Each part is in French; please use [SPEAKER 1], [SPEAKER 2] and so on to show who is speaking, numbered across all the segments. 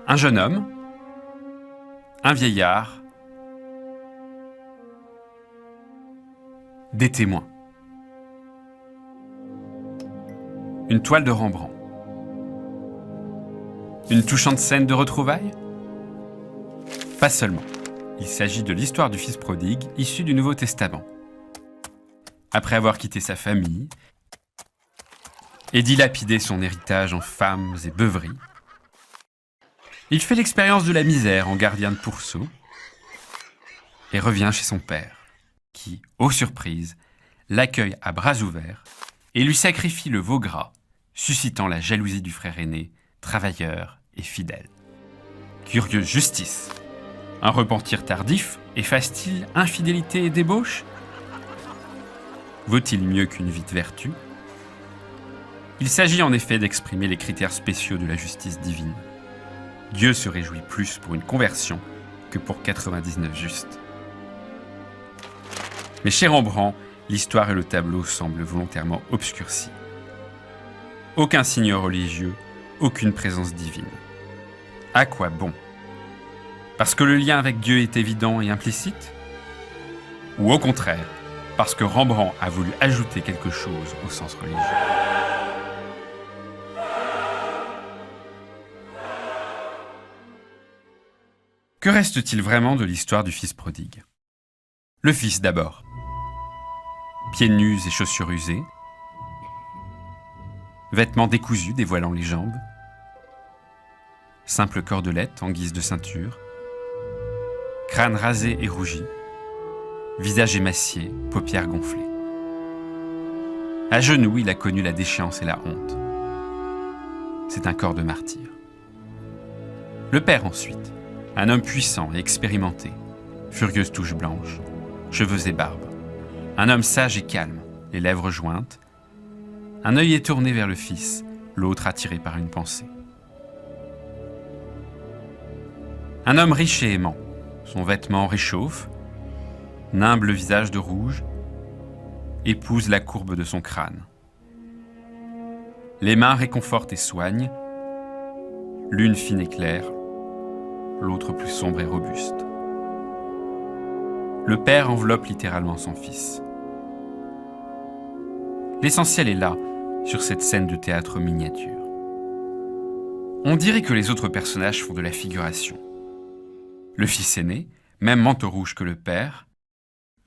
[SPEAKER 1] Un jeune homme, un vieillard, des témoins. Une toile de Rembrandt. Une touchante scène de retrouvailles? Pas seulement. Il s'agit de l'histoire du fils prodigue issu du Nouveau Testament. Après avoir quitté sa famille et dilapidé son héritage en femmes et beuveries, il fait l'expérience de la misère en gardien de pourceau et revient chez son père, qui, aux surprises, l'accueille à bras ouverts et lui sacrifie le veau gras, suscitant la jalousie du frère aîné, travailleur et fidèle. Curieuse justice! Un repentir tardif efface-t-il infidélité et débauche? Vaut-il mieux qu'une vie de vertu? Il s'agit en effet d'exprimer les critères spéciaux de la justice divine. Dieu se réjouit plus pour une conversion que pour 99 justes. Mais chez Rembrandt, l'histoire et le tableau semblent volontairement obscurcis. Aucun signe religieux, aucune présence divine. À quoi bon? Parce que le lien avec Dieu est évident et implicite? Ou au contraire, parce que Rembrandt a voulu ajouter quelque chose au sens religieux? Que reste-t-il vraiment de l'histoire du fils prodigue? Le fils d'abord. Pieds nus et chaussures usées, vêtements décousus dévoilant les jambes, simple cordelette en guise de ceinture, crâne rasé et rougi, visage émacié, paupières gonflées. À genoux, il a connu la déchéance et la honte. C'est un corps de martyr. Le père ensuite, un homme puissant et expérimenté, furieuse touche blanche, cheveux et barbe. Un homme sage et calme, les lèvres jointes. Un œil est tourné vers le fils, l'autre attiré par une pensée. Un homme riche et aimant, son vêtement réchauffe, nimble le visage de rouge, épouse la courbe de son crâne. Les mains réconfortent et soignent, l'une fine et claire, l'autre plus sombre et robuste. Le père enveloppe littéralement son fils. L'essentiel est là, sur cette scène de théâtre miniature. On dirait que les autres personnages font de la figuration. Le fils aîné, même manteau rouge que le père,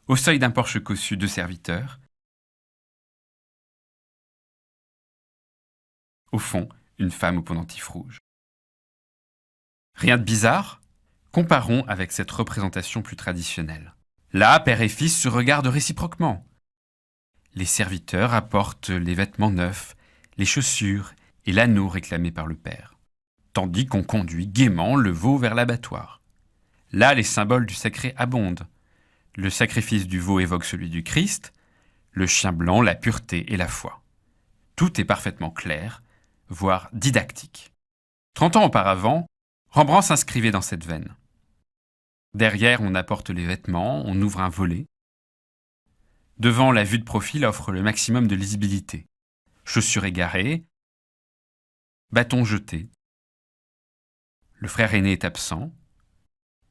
[SPEAKER 1] au seuil d'un porche cossu, 2 serviteurs. Au fond, une femme au pendentif rouge. Rien de bizarre? Comparons avec cette représentation plus traditionnelle. Là, père et fils se regardent réciproquement. Les serviteurs apportent les vêtements neufs, les chaussures et l'anneau réclamé par le père, tandis qu'on conduit gaiement le veau vers l'abattoir. Là, les symboles du sacré abondent. Le sacrifice du veau évoque celui du Christ, le chien blanc, la pureté et la foi. Tout est parfaitement clair, voire didactique. 30 ans auparavant, Rembrandt s'inscrivait dans cette veine. Derrière, on apporte les vêtements, on ouvre un volet. Devant, la vue de profil offre le maximum de lisibilité. Chaussures égarées, bâton jeté. Le frère aîné est absent.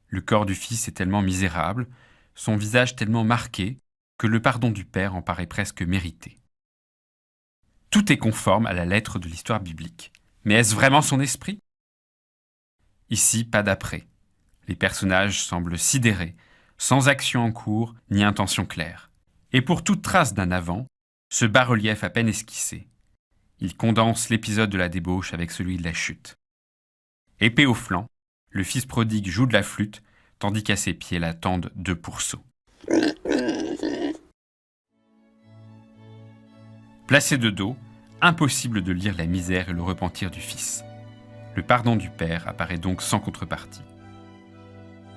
[SPEAKER 1] Le corps du fils est tellement misérable, son visage tellement marqué, que le pardon du père en paraît presque mérité. Tout est conforme à la lettre de l'histoire biblique. Mais est-ce vraiment son esprit? Ici, pas d'après. Les personnages semblent sidérés, sans action en cours ni intention claire. Et pour toute trace d'un avant, ce bas-relief à peine esquissé. Il condense l'épisode de la débauche avec celui de la chute. Épée au flanc, le fils prodigue joue de la flûte, tandis qu'à ses pieds l'attendent 2 pourceaux. Placé de dos, impossible de lire la misère et le repentir du fils. Le pardon du père apparaît donc sans contrepartie.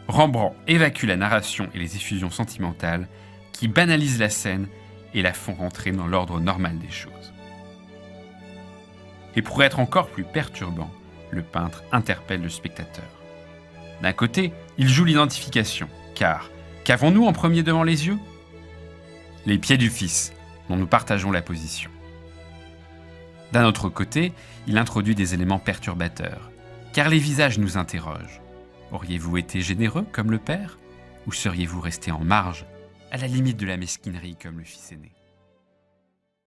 [SPEAKER 1] Rembrandt évacue la narration et les effusions sentimentales qui banalisent la scène et la font rentrer dans l'ordre normal des choses. Et pour être encore plus perturbant, le peintre interpelle le spectateur. D'un côté, il joue l'identification, car qu'avons-nous en premier devant les yeux? Les pieds du fils, dont nous partageons la position. D'un autre côté, il introduit des éléments perturbateurs. Car les visages nous interrogent. Auriez-vous été généreux comme le père? Ou seriez-vous resté en marge, à la limite de la mesquinerie comme le fils aîné?